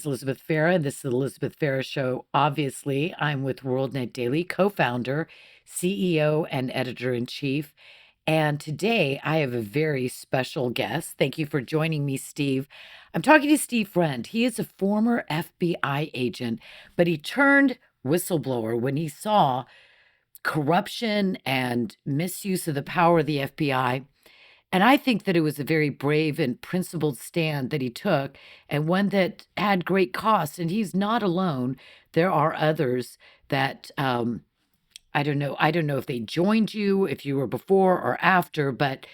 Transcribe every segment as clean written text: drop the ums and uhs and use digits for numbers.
Elizabeth Farah, and this is the Elizabeth Farah Show. Obviously, I'm with WorldNetDaily, co-founder, CEO, and editor-in-chief. And today I have a very special guest. Thank you for joining me, Steve. I'm talking to Steve Friend. He is a former FBI agent, but he turned whistleblower when he saw corruption and misuse of the power of the FBI. And I think that it was a very brave and principled stand that he took, and one that had great cost. And he's not alone. There are others that I don't know. I don't know if they joined you, if you were before or after, but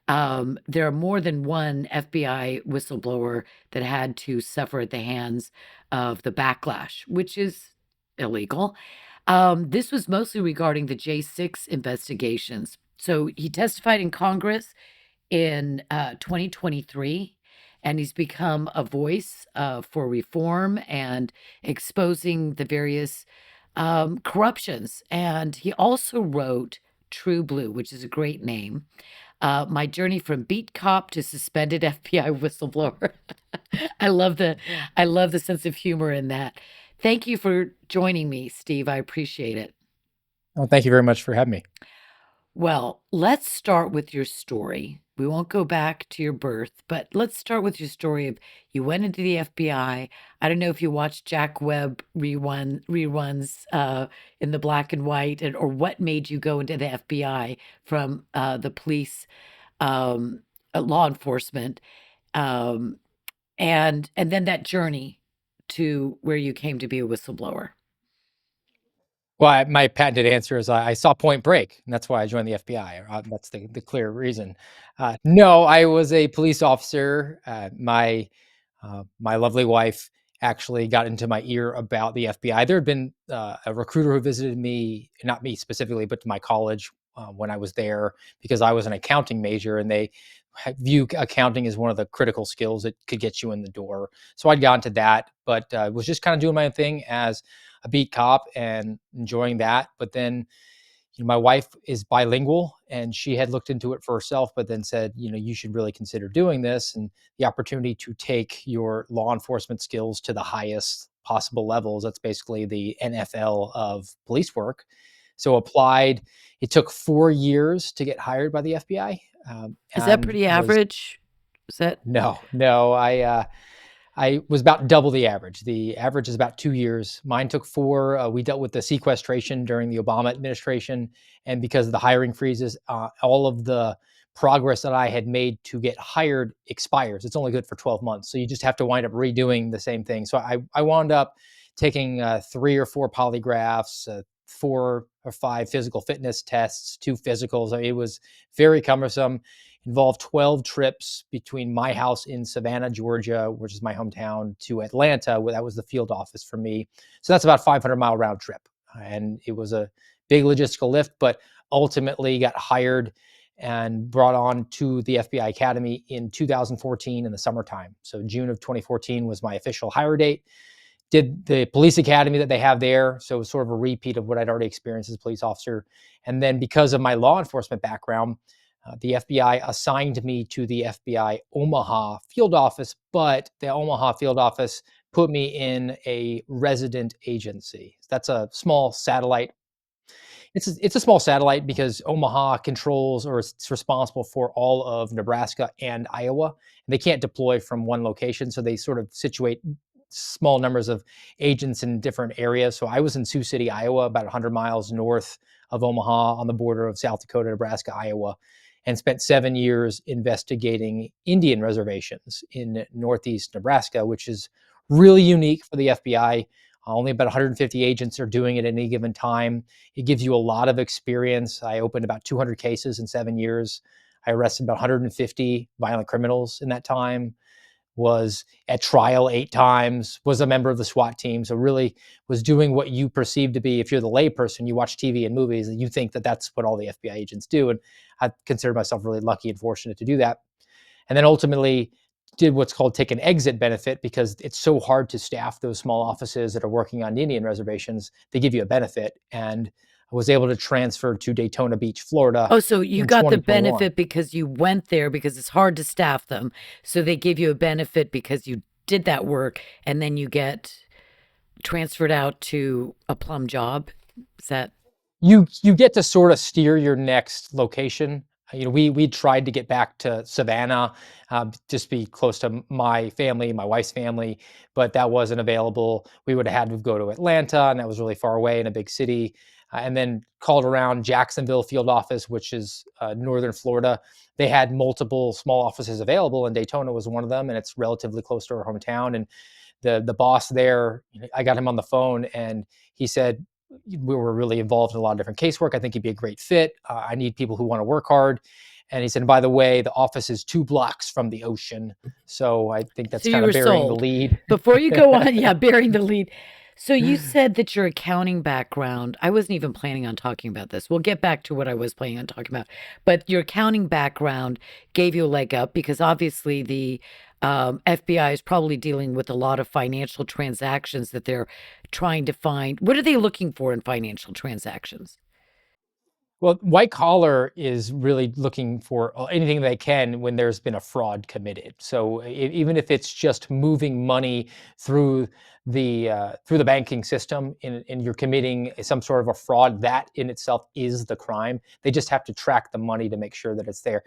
there are more than one FBI whistleblower that had to suffer at the hands of the backlash, which is illegal. This was mostly regarding the J6 investigations. So he testified in Congress in 2023, and he's become a voice for reform and exposing the various corruptions. And he also wrote True Blue, which is a great name. My journey from beat cop to suspended FBI whistleblower. I love the I love the sense of humor in that. Thank you for joining me, Steve. I appreciate it. Well, thank you very much for having me. Well, let's start with your story. We won't go back to your birth, but let's start with your story of you went into the FBI. I don't know if you watched Jack Webb reruns in the black and white, or what made you go into the FBI from the police, law enforcement, um, and then that journey to where you came to be a whistleblower. Well, my patented answer is I saw Point Break, and that's why I joined the FBI. That's the clear reason. No, I was a police officer. My lovely wife actually got into my ear about the FBI. There had been a recruiter who visited me, not me specifically, but to my college when I was there, because I was an accounting major, and they view accounting as one of the critical skills that could get you in the door. So I'd gone to that, but was just kind of doing my own thing as a beat cop and enjoying that. But then, my wife is bilingual, and she had looked into it for herself, but then said, you should really consider doing this. And the opportunity to take your law enforcement skills to the highest possible levels, that's basically the NFL of police work. So applied. It took 4 years to get hired by the FBI. Is that And pretty was average? Is that no, I was about double the average. The average is about 2 years. Mine took 4. We dealt with the sequestration during the Obama administration, and because of the hiring freezes, all of the progress that I had made to get hired expires. It's only good for 12 months, so you just have to wind up redoing the same thing. So I wound up taking 3 or 4 polygraphs, 4 or 5 physical fitness tests, 2 physicals. It was very cumbersome. Involved 12 trips between my house in Savannah, Georgia, which is my hometown, to Atlanta, where that was the field office for me. So that's about a 500-mile round trip. And it was a big logistical lift, but ultimately got hired and brought on to the FBI Academy in 2014 in the summertime. So June of 2014 was my official hire date. Did the police academy that they have there. So it was sort of a repeat of what I'd already experienced as a police officer. And then because of my law enforcement background, the FBI assigned me to the FBI Omaha field office, but the Omaha field office put me in a resident agency. That's a small satellite. It's a small satellite because Omaha controls, or it's responsible for all of Nebraska and Iowa. And they can't deploy from one location, so they sort of situate small numbers of agents in different areas. So I was in Sioux City, Iowa, about 100 miles north of Omaha on the border of South Dakota, Nebraska, Iowa, and spent 7 years investigating Indian reservations in northeast Nebraska, which is really unique for the FBI. Only about 150 agents are doing it at any given time. It gives you a lot of experience. I opened about 200 cases in 7 years. I arrested about 150 violent criminals in that time, was at trial 8 times, was a member of the SWAT team. So really was doing what you perceive to be, if you're the layperson, you watch TV and movies, and you think that that's what all the FBI agents do. And I consider myself really lucky and fortunate to do that. And then ultimately did what's called take an exit benefit, because it's so hard to staff those small offices that are working on Indian reservations. They give you a benefit, and I was able to transfer to Daytona Beach, Florida Oh, so you in got the 2021. benefit because you went there because it's hard to staff them. So they give you a benefit because you did that work, and then you get transferred out to a plum job. Is that You get to sort of steer your next location. We tried to get back to Savannah, just be close to my family, my wife's family, but that wasn't available. We would have had to go to Atlanta, and that was really far away in a big city. And then called around Jacksonville field office, which is northern Florida. They had multiple small offices available, and Daytona was one of them, and it's relatively close to our hometown. And the boss there, I got him on the phone, and he said, we were really involved in a lot of different casework. I think he'd be a great fit. I need people who want to work hard. And he said, by the way, the office is 2 blocks from the ocean. So I think that's so you kind of were burying the sold? lead. Before you go on, yeah, bearing the lead. So you said that your accounting background, I wasn't even planning on talking about this. We'll get back to what I was planning on talking about. But your accounting background gave you a leg up because obviously the FBI is probably dealing with a lot of financial transactions that they're trying to find. What are they looking for in financial transactions? Well, white collar is really looking for anything they can when there's been a fraud committed. So even if it's just moving money through the banking system, and you're committing some sort of a fraud, that in itself is the crime. They just have to track the money to make sure that it's there.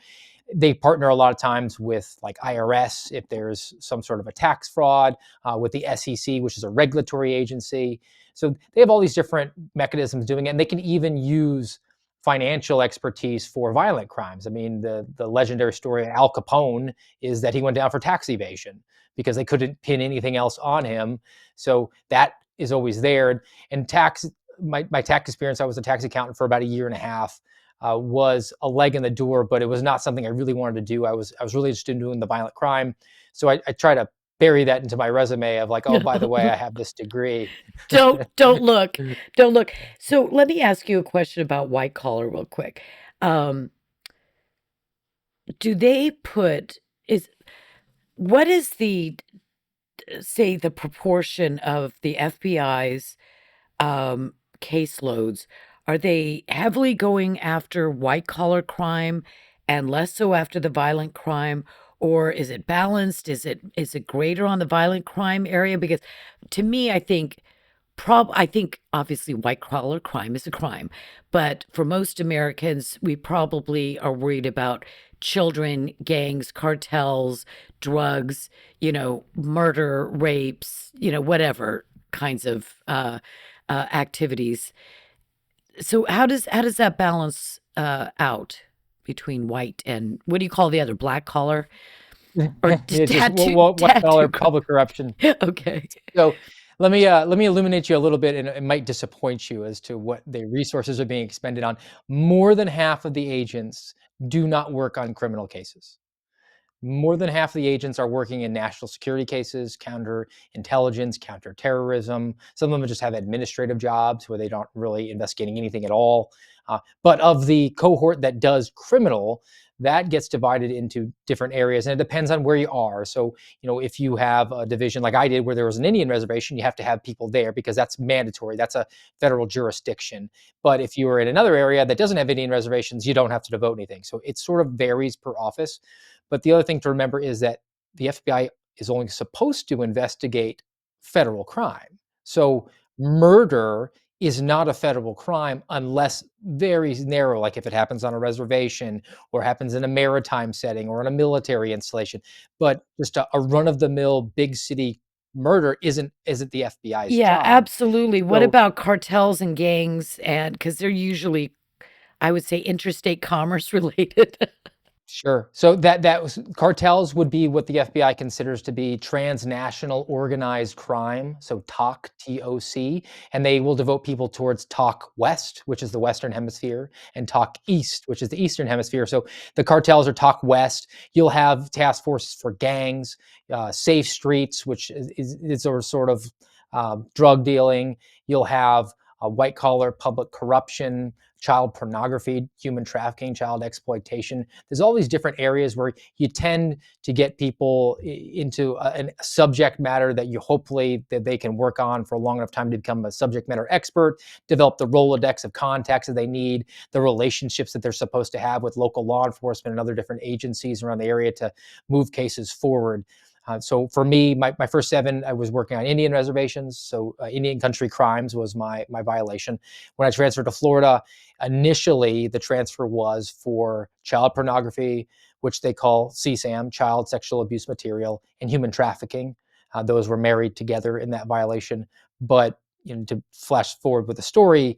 They partner a lot of times with like IRS if there's some sort of a tax fraud, with the SEC, which is a regulatory agency. So they have all these different mechanisms doing it, and they can even use financial expertise for violent crimes. I mean, the legendary story of Al Capone is that he went down for tax evasion because they couldn't pin anything else on him. So that is always there. And my tax experience, I was a tax accountant for about a year and a half, was a leg in the door, but it was not something I really wanted to do. I was really interested in doing the violent crime. So I try to bury that into my resume of like, oh, by the way, I have this degree. Don't look. Don't look. So let me ask you a question about white collar real quick. Um, do they put is what is the say the proportion of the FBI's caseloads? Are they heavily going after white collar crime and less so after the violent crime? Or is it balanced? Is it greater on the violent crime area? Because to me, I think obviously white collar crime is a crime, but for most Americans, we probably are worried about children, gangs, cartels, drugs, murder, rapes, whatever kinds of activities. So how does that balance out between white and what do you call the other black collar or It's just tattoo what color tattoo crime? public corruption. Okay. So let me illuminate you a little bit, and it might disappoint you as to what the resources are being expended on. More than half of the agents do not work on criminal cases. More than half of the agents are working in national security cases, counterintelligence, counterterrorism. Some of them just have administrative jobs where they don't really investigating anything at all. But of the cohort that does criminal, that gets divided into different areas, and it depends on where you are. So, if you have a division like I did where there was an Indian reservation, you have to have people there because that's mandatory. That's a federal jurisdiction. But if you are in another area that doesn't have Indian reservations, you don't have to devote anything. So it sort of varies per office. But the other thing to remember is that the FBI is only supposed to investigate federal crime. So murder is not a federal crime unless very narrow, like if it happens on a reservation or happens in a maritime setting or in a military installation. But just a run-of-the-mill big city murder isn't the FBI's Yeah, job. absolutely. What So about cartels and gangs? And because they're usually, I would say, interstate commerce related. sure. So that was cartels would be what the FBI considers to be transnational organized crime. So TOC, and they will devote people towards TOC West, which is the Western Hemisphere, and TOC East, which is the Eastern Hemisphere. So the cartels are TOC West. You'll have task forces for gangs, safe streets, which is sort of drug dealing. You'll have white collar public corruption, child pornography, human trafficking, child exploitation. There's all these different areas where you tend to get people into a subject matter that you hopefully that they can work on for a long enough time to become a subject matter expert, develop the Rolodex of contacts that they need, the relationships that they're supposed to have with local law enforcement and other different agencies around the area to move cases forward. So for me, my first 7, I was working on Indian reservations. So Indian country crimes was my violation. When I transferred to Florida, initially the transfer was for child pornography, which they call CSAM, child sexual abuse material, and human trafficking. Those were married together in that violation. But to flash forward with the story,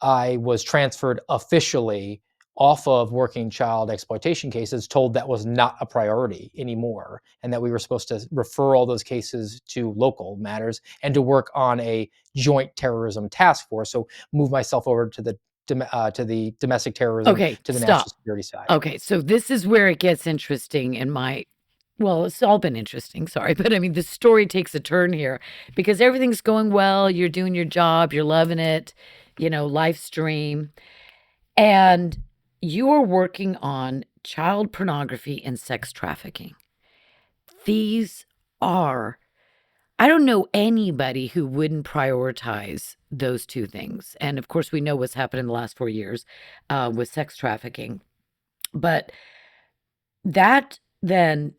I was transferred officially off of working child exploitation cases, told that was not a priority anymore, and that we were supposed to refer all those cases to local matters and to work on a joint terrorism task force. So move myself over to the domestic terrorism, Okay, to the national stop. security side. Okay, so this is where it gets interesting in my well, it's all been interesting, sorry, but I mean, the story takes a turn here because everything's going well, you're doing your job, you're loving it, live stream, and you're working on child pornography and sex trafficking. These are I don't know anybody who wouldn't prioritize those 2 things, and of course, we know what's happened in the last 4 years, with sex trafficking, but that then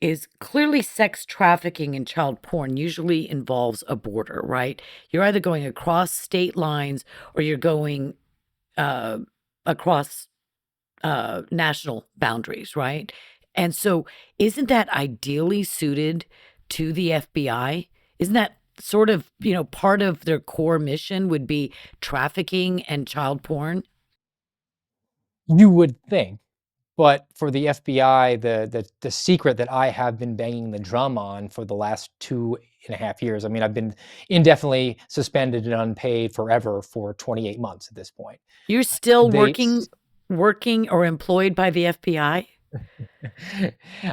is clearly sex trafficking and child porn usually involves a border, right? You're either going across state lines or you're going uh, across national boundaries, right? And so, isn't that ideally suited to the FBI? Isn't that sort of, part of their core mission would be trafficking and child porn? You would think. But for the FBI, the secret that I have been banging the drum on for the last 2.5 years, I mean, I've been indefinitely suspended and unpaid forever for 28 months at this point. You're still They working or employed by the FBI?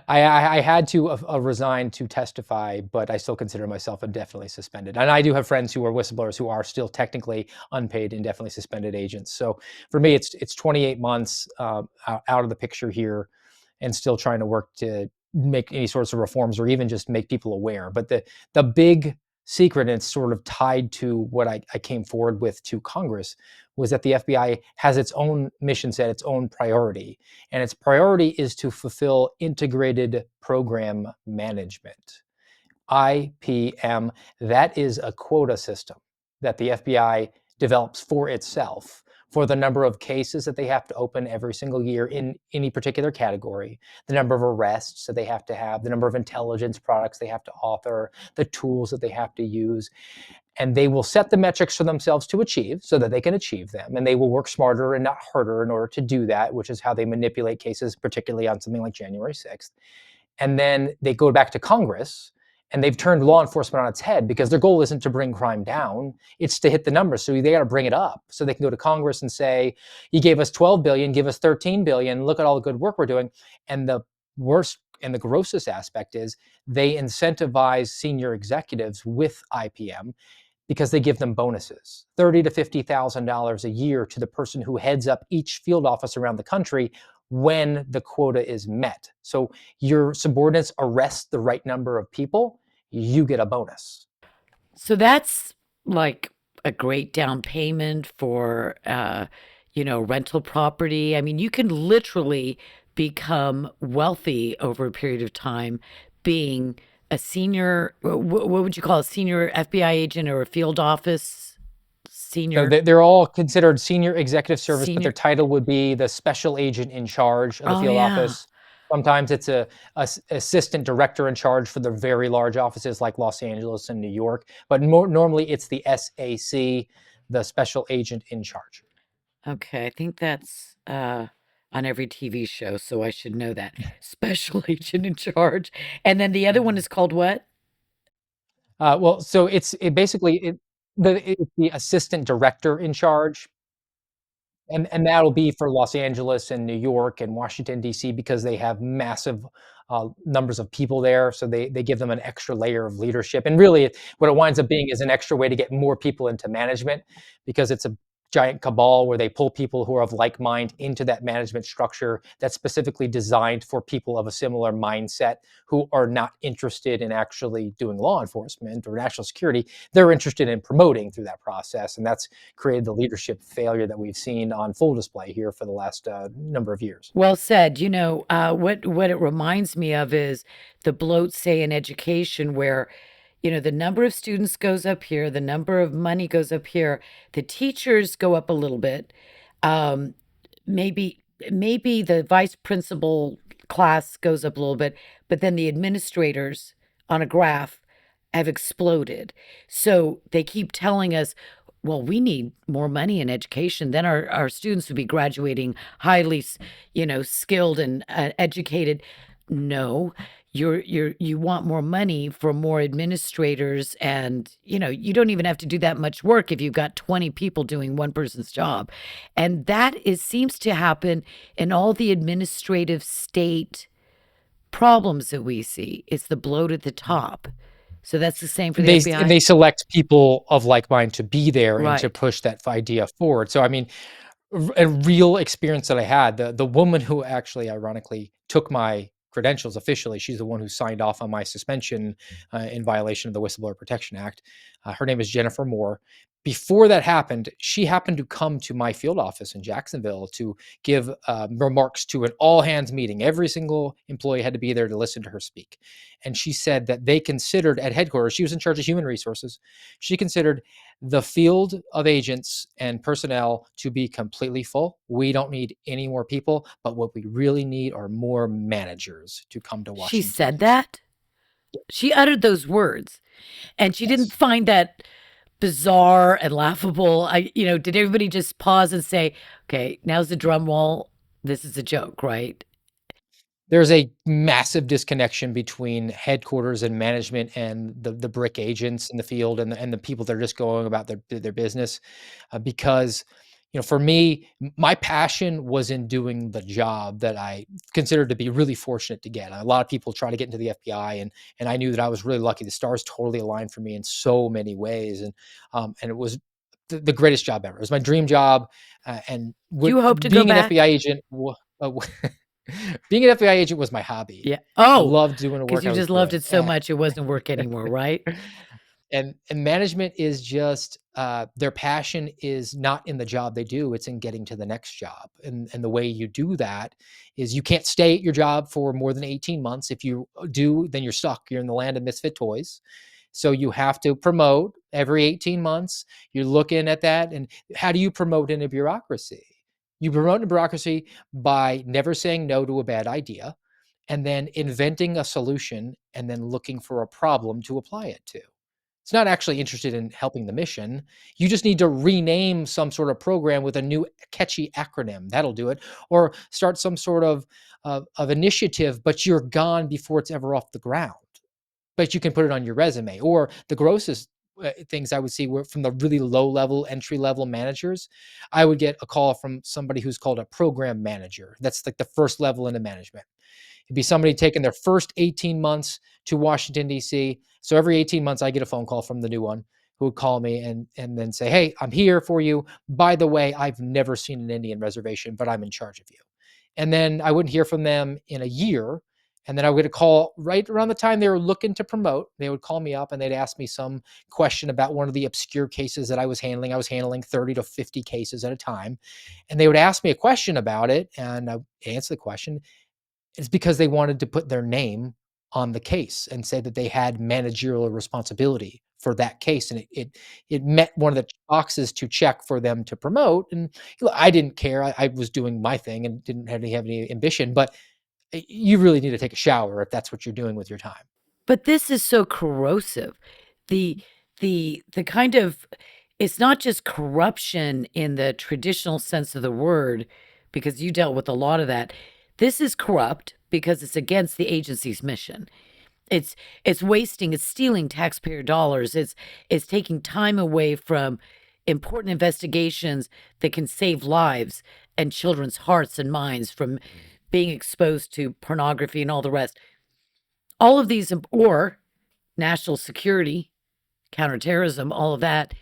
I had to resign to testify, but I still consider myself indefinitely suspended. And I do have friends who are whistleblowers who are still technically unpaid, indefinitely suspended agents. So for me, it's 28 months out of the picture here, and still trying to work to make any sorts of reforms or even just make people aware. But the big secret, and it's sort of tied to what I came forward with to Congress, was that the FBI has its own mission set, its own priority, and its priority is to fulfill integrated program management. IPM, that is a quota system that the FBI develops for itself for the number of cases that they have to open every single year in any particular category, the number of arrests that they have, the number of intelligence products they have to author, the tools that they have to use. And they will set the metrics for themselves to achieve so that they can achieve them. And they will work smarter and not harder in order to do that, which is how they manipulate cases, particularly on something like January 6th. And then they go back to Congress, and they've turned law enforcement on its head because their goal isn't to bring crime down, it's to hit the numbers. So they got to bring it up so they can go to Congress and say, you gave us 12 billion, give us 13 billion, look at all the good work we're doing. And the worst and the grossest aspect is they incentivize senior executives with IPM because they give them bonuses, $30,000 to $50,000 a year to the person who heads up each field office around the country when the quota is met. So your subordinates arrest the right number of people, you get a bonus. So that's like a great down payment for, rental property. I mean, you can literally become wealthy over a period of time being a senior, what would you call a senior FBI agent or a field office So senior, they're all considered senior executive service, but their senior? title would be the special agent in charge of the Oh, field yeah. office. Sometimes it's a assistant director in charge for the very large offices like Los Angeles and New York, but normally it's the SAC, the special agent in charge. Okay. I think that's on every TV show, so I should know that. Special agent in charge. And then the other one is called what? Well, so it's the assistant director in charge, and that'll be for Los Angeles and New York and Washington D.C. because they have massive numbers of people there, so they give them an extra layer of leadership. And really, what it winds up being is an extra way to get more people into management because it's a giant cabal where they pull people who are of like mind into that management structure that's specifically designed for people of a similar mindset who are not interested in actually doing law enforcement or national security. They're interested in promoting through that process. And that's created the leadership failure that we've seen on full display here for the last number of years. Well said. What it reminds me of is the bloat, say, in education, where, the number of students goes up here, the number of money goes up here, the teachers go up a little bit. Um, maybe the vice principal class goes up a little bit, but then the administrators on a graph have exploded. So they keep telling us, well, we need more money in education. Then our students would be graduating highly, skilled and educated. No, you want more money for more administrators, and you don't even have to do that much work if you've got 20 people doing one person's job. And seems to happen in all the administrative state problems that we see. It's the bloat at the top. So that's the same for the And FBI? they select people of like mind to be there and to Right. push that idea forward. So I mean, a real experience that I had, the woman who actually ironically took my credentials officially, she's the one who signed off on my suspension in violation of the Whistleblower Protection Act. Her name is Jennifer Moore. Before that happened, she happened to come to my field office in Jacksonville to give remarks to an all hands meeting. Every single employee had to be there to listen to her speak. And she said that they considered at headquarters, she was in charge of human resources. She considered the field of agents and personnel to be completely full. We don't need any more people, but what we really need are more managers to come to She Washington, said D.C. that? She uttered those words, and she didn't Yes. find that bizarre and laughable. Did everybody just pause and say, "Okay, now's the drum roll. This is a joke, right?" There's a massive disconnection between headquarters and management and the brick agents in the field and the people that are just going about their business, because for me, my passion was in doing the job that I considered to be really fortunate to get. A lot of people try to get into the FBI, and I knew that I was really lucky. The stars totally aligned for me in so many ways, and it was the greatest job ever. It was my dream job, and Do you hope to go being an FBI back? agent. Uh, Being an FBI agent was my hobby. Yeah. I Oh, loved doing the because work I you was just loved doing, it so much it wasn't work anymore, right? and management is just, their passion is not in the job they do, it's in getting to the next job, and the way you do that is you can't stay at your job for more than 18 months. If you do, then you're stuck. You're in the land of misfit toys. So you have to promote every 18 months. You're looking at that, and how do you promote in a bureaucracy? You promote in a bureaucracy by never saying no to a bad idea, and then inventing a solution, and then looking for a problem to apply it to. It's not actually interested in helping the mission. You just need to rename some sort of program with a new catchy acronym. That'll do it. Or start some sort of initiative, but you're gone before it's ever off the ground. But you can put it on your resume. Or the grossest things I would see were from the really low level, entry level managers. I would get a call from somebody who's called a program manager. That's like the first level into management. It'd be somebody taking their first 18 months to Washington, D.C. So every 18 months, I get a phone call from the new one who would call me and then say, "Hey, I'm here for you. By the way, I've never seen an Indian reservation, but I'm in charge of you." And then I wouldn't hear from them in a year. And then I would get a call right around the time they were looking to promote. They would call me up and they'd ask me some question about one of the obscure cases that I was handling. I was handling 30 to 50 cases at a time. And they would ask me a question about it, and I would answer the question. It's because they wanted to put their name on the case and say that they had managerial responsibility for that case, and it met one of the boxes to check for them to promote. And I didn't care. I was doing my thing and didn't have any ambition. But you really need to take a shower if that's what you're doing with your time. But this is so corrosive. The the kind of it's not just corruption in the traditional sense of the word, because you dealt with a lot of that. This is corrupt because it's against the agency's mission. It's it's wasting, it's stealing taxpayer dollars. It's taking time away from important investigations that can save lives and children's hearts and minds from being exposed to pornography and all the rest. All of these, or national security, counterterrorism, all of that.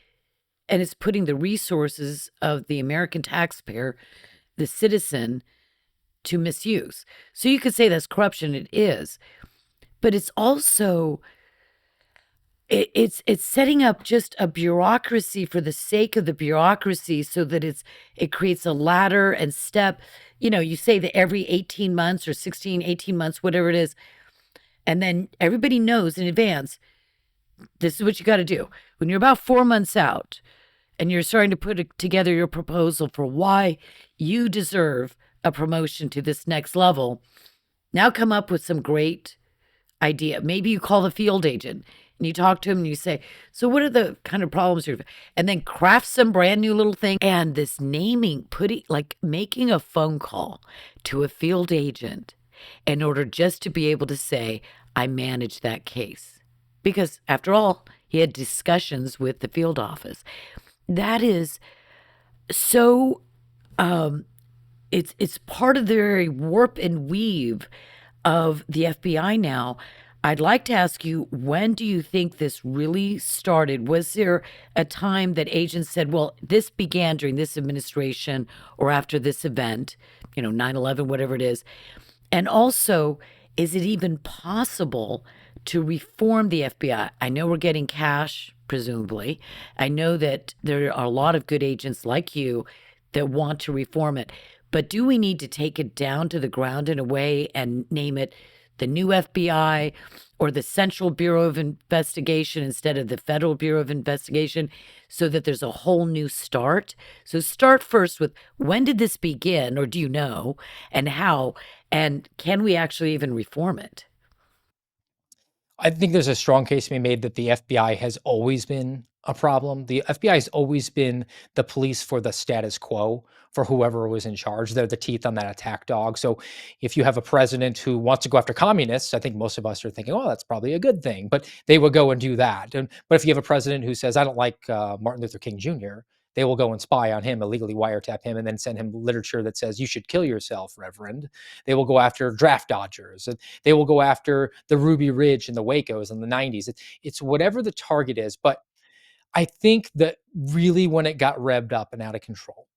and it's putting the resources of the American taxpayer, the citizen, to misuse. So you could say that's corruption. It is, but it's also it's setting up just a bureaucracy for the sake of the bureaucracy, so that it creates a ladder and step. You say that every 18 months or 16, 18 months, whatever it is, and then everybody knows in advance, this is what you got to do. When you're about 4 months out and you're starting to put together your proposal for why you deserve a promotion to this next level, now come up with some great idea. Maybe you call the field agent and you talk to him and you say, so what are the kind of problems you're, and then craft some brand new little thing. And this naming, making a phone call to a field agent in order just to be able to say, I managed that case. Because after all, he had discussions with the field office. That is so, it's part of the very warp and weave of the FBI now. I'd like to ask you, when do you think this really started? Was there a time that agents said, well, this began during this administration or after this event, 9/11, whatever it is? And also, is it even possible to reform the FBI? I know we're getting cash, presumably. I know that there are a lot of good agents like you that want to reform it. But do we need to take it down to the ground in a way and name it the new FBI or the Central Bureau of Investigation instead of the Federal Bureau of Investigation, so that there's a whole new start? So start first with, when did this begin, or do you know, and how, and can we actually even reform it? I think there's a strong case to be made that the FBI has always been a problem. The FBI has always been the police for the status quo, for whoever was in charge. They're the teeth on that attack dog. So if you have a president who wants to go after communists, I think most of us are thinking, oh, that's probably a good thing. But they will go and do that. But if you have a president who says, I don't like Martin Luther King Jr., they will go and spy on him, illegally wiretap him, and then send him literature that says, you should kill yourself, Reverend. They will go after draft dodgers. They will go after the Ruby Ridge and the Wacos in the 90s. It's whatever the target is. But I think that really when it got revved up and out of control,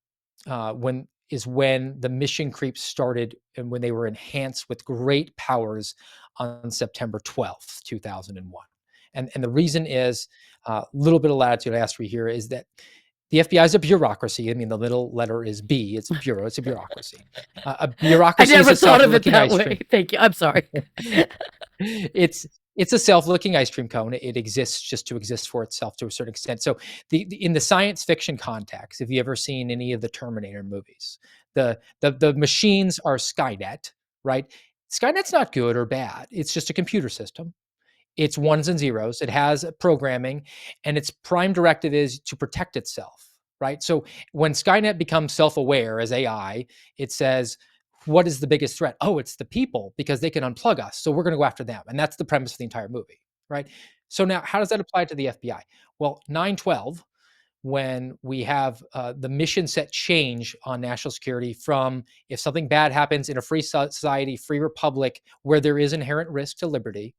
when the mission creep started and when they were enhanced with great powers on September 12th, 2001. And the reason is a little bit of latitude I asked for here is that the FBI is a bureaucracy. I mean, the middle letter is B. It's bureau. It's a bureaucracy. A I bureaucracy is never a thought of it self-looking that ice way. cream. Thank you. I'm sorry. It's a self-looking ice cream cone. It exists just to exist for itself to a certain extent. So in the science fiction context, if you ever seen any of the Terminator movies, the machines are Skynet, right? Skynet's not good or bad. It's just a computer system. It's ones and zeros. It has programming, and its prime directive is to protect itself, right? So when Skynet becomes self-aware as AI, it says, what is the biggest threat? Oh, it's the people, because they can unplug us. So we're going to go after them. And that's the premise of the entire movie, right? So now, how does that apply to the FBI? Well, 9/12, when we have the mission set change on national security from, if something bad happens in a free society, free republic, where there is inherent risk to liberty,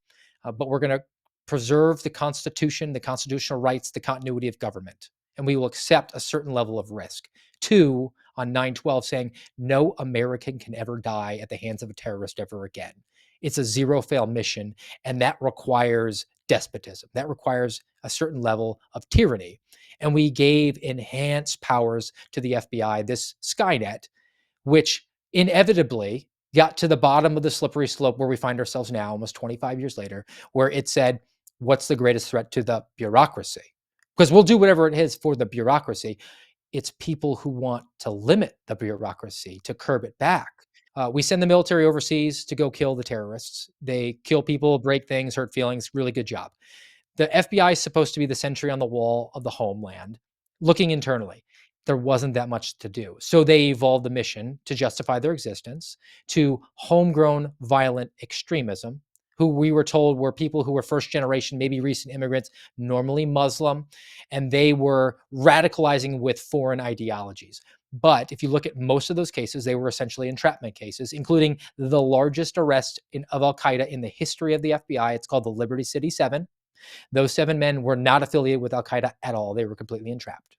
but we're going to preserve the Constitution, the constitutional rights, the continuity of government, and we will accept a certain level of risk. Two, on 9/12, saying no American can ever die at the hands of a terrorist ever again. It's a zero fail mission, and that requires despotism. That requires a certain level of tyranny. And we gave enhanced powers to the FBI, this Skynet, which inevitably got to the bottom of the slippery slope where we find ourselves now, almost 25 years later, where it said, what's the greatest threat to the bureaucracy? Because we'll do whatever it is for the bureaucracy. It's people who want to limit the bureaucracy, to curb it back. We send the military overseas to go kill the terrorists. They kill people, break things, hurt feelings. Really good job. The FBI is supposed to be the sentry on the wall of the homeland, looking internally. There wasn't that much to do. So they evolved the mission to justify their existence to homegrown violent extremism, who we were told were people who were first generation, maybe recent immigrants, normally Muslim, and they were radicalizing with foreign ideologies. But if you look at most of those cases, they were essentially entrapment cases, including the largest arrest of Al Qaeda in the history of the FBI. It's called the Liberty City Seven. Those 7 men were not affiliated with Al Qaeda at all. They were completely entrapped.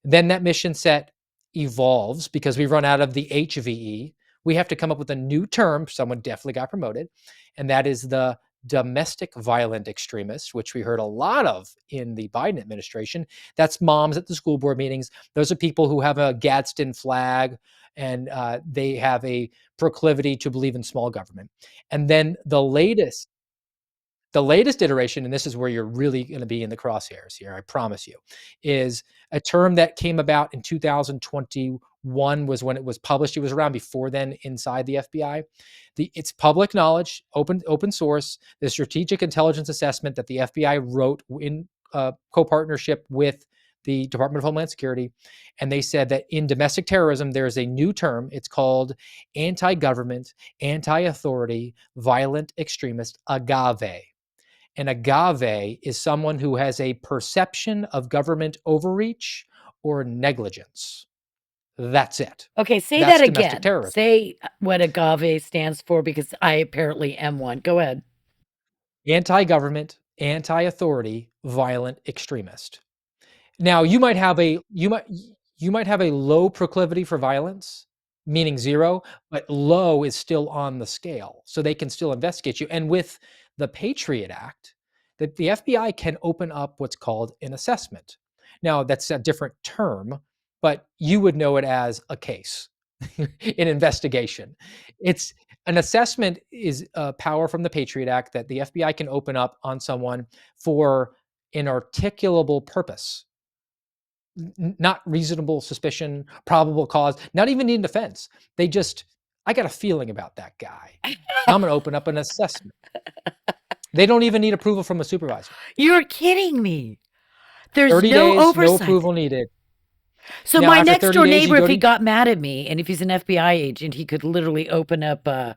Then that mission set evolves because we run out of the HVE. We have to come up with a new term. Someone definitely got promoted, and that is the domestic violent extremist, which we heard a lot of in the Biden administration. That's moms at the school board meetings. Those are people who have a Gadsden flag, and they have a proclivity to believe in small government. And then the latest iteration, and this is where you're really going to be in the crosshairs here, I promise you, is a term that came about in 2021 was when it was published. It was around before then inside the FBI. It's public knowledge, open source, the strategic intelligence assessment that the FBI wrote in co-partnership with the Department of Homeland Security. And they said that in domestic terrorism, there's a new term. It's called anti-government, anti-authority, violent extremist, agave. An agave is someone who has a perception of government overreach or negligence. That's it. Okay, say That's that domestic again. terrorism. Say what agave stands for because I apparently am one. Go ahead. Anti-government, anti-authority, violent extremist. Now, you might have a low proclivity for violence, meaning 0, but low is still on the scale, so they can still investigate you. And with the Patriot Act, that the FBI can open up what's called an assessment. Now, that's a different term, but you would know it as a case, an investigation. It's an assessment is a power from the Patriot Act that the FBI can open up on someone for an articulable purpose, not reasonable suspicion, probable cause, not even need defense. They just, I got a feeling about that guy. I'm going to open up an assessment. They don't even need approval from a supervisor. You're kidding me. There's 30 no days, no oversight. approval needed. So Now, my after next 30 door days, you neighbor, go if he to, got mad at me, and if he's an FBI agent, he could literally open up an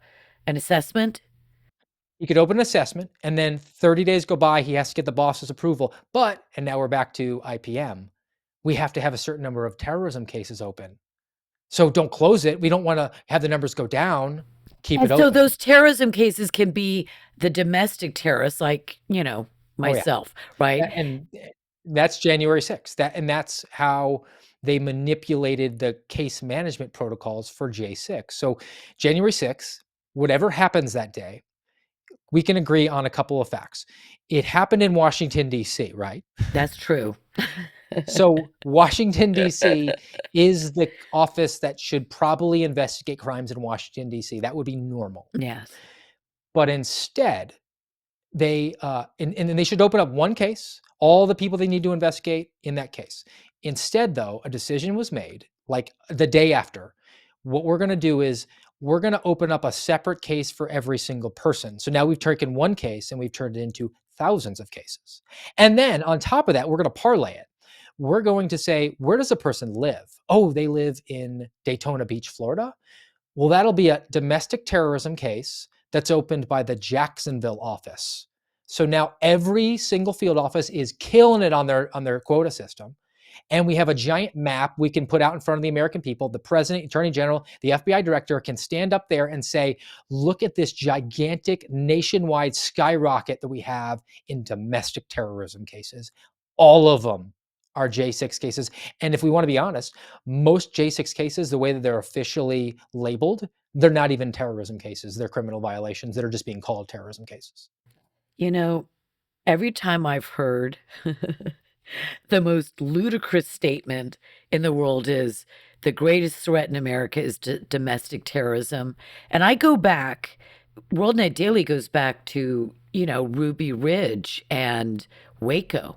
assessment. you could open an assessment, and then 30 days go by, he has to get the boss's approval. But, and now we're back to IPM, we have to have a certain number of terrorism cases open. So don't close it. We don't want to have the numbers go down. Keep it And so open. those terrorism cases can be the domestic terrorists, like, Oh yeah. myself, right? And that's January 6th. That's how they manipulated the case management protocols for J6. So January 6th, whatever happens that day, we can agree on a couple of facts. It happened in Washington, D.C., right? That's true. So Washington, D.C. is the office that should probably investigate crimes in Washington, D.C. That would be normal. Yes. But instead, they and they should open up one case, all the people they need to investigate in that case. Instead, though, a decision was made like the day after. What we're going to do is we're going to open up a separate case for every single person. So now we've taken one case and we've turned it into thousands of cases. And then on top of that, we're going to parlay it. We're going to say, where does a person live? Oh, they live in Daytona Beach, Florida. Well, that'll be a domestic terrorism case that's opened by the Jacksonville office. So now every single field office is killing it on their quota system. And we have a giant map we can put out in front of the American people. The president, attorney general, the FBI director can stand up there and say, look at this gigantic nationwide skyrocket that we have in domestic terrorism cases. All of them are J6 cases. And if we want to be honest, most J6 cases, the way that they're officially labeled, they're not even terrorism cases. They're criminal violations that are just being called terrorism cases. You know, every time I've heard the most ludicrous statement in the world is the greatest threat in America is domestic terrorism. And I go back, WorldNetDaily goes back to, Ruby Ridge and Waco.